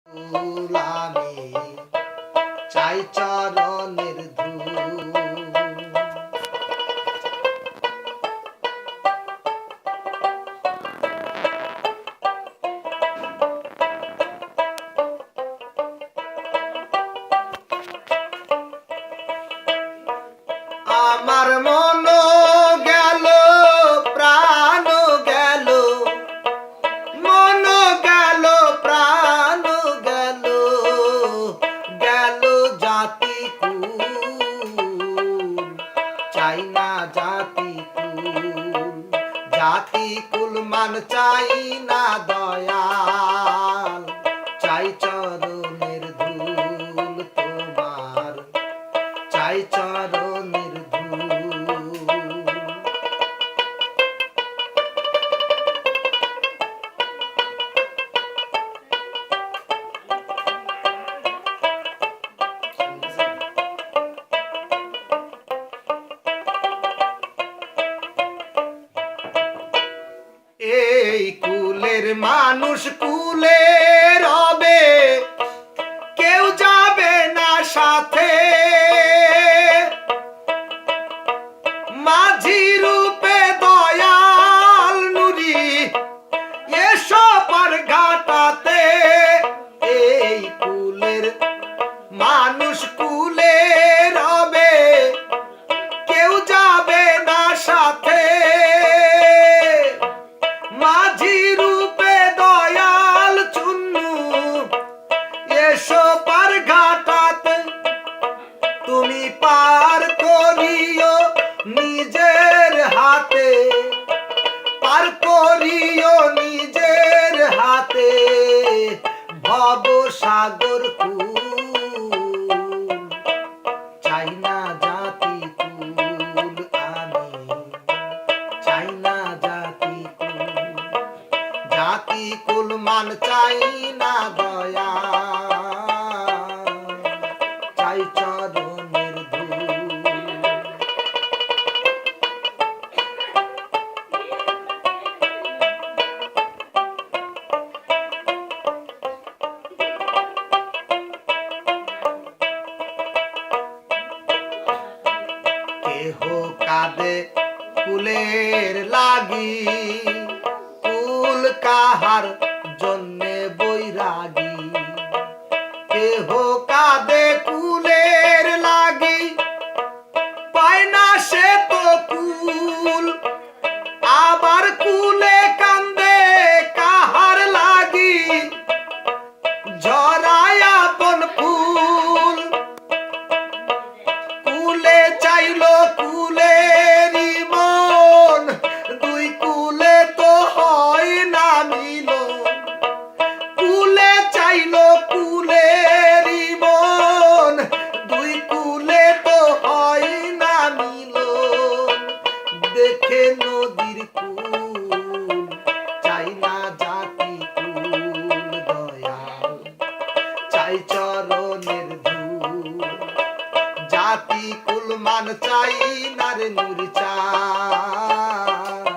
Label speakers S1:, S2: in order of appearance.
S1: আমি চাই চরণের ধূল। আমার মন গেল প্রাণ গেল, মন গেল প্রাণ গেল, গেল জাতি কুল, চাই না জাতি কুল, জাতি কুল মান চাই না দয়াল, চাই চরণের ধূল তোমার, চাই চরণের ধূল। এই কুলের মানুষ কুলে রবে, কেউ যাবে না সাথে, মাঝি রূপে দয়াল নুরি এসো পার ঘাটাতে। এই কুলের মানুষ কুলে রবে, কেউ যাবে না সাথে, মাঝি রূপে দয়াল চুন্নু এসো পার ঘাটাতে। তুমি পার করিও নিজের হাতে, পার করিও নিজের হাতে, ভব সাগর কুল, চাই না জাতি কুল, আমি চাই না জাতি কুল, জাতি কুল মান চাই না দয়া, চাই চরণের ধূল। কেহ কাঁদে কুলের লাগি, কুল কাহার জন্যে বৈরাগী, কেহ কাঁদে কুলের লাগি, পায় না সে তো কুল, আবার কুলে কান্দে কাহার লাগি, ঝরায় আপন ফুল, কুলে চাইল কুলেরই মন, দুই কুলে তো হয় না মিলন, কুলে চাইল কুলেরই মন, দুই কুলে তো হয় না মিলন, দেখে নদীর কুল, চাই না জাতি কুল, দয়াল চাই চরণের ধূল, জাতি কুল মান চাই না রে নুরি চাই।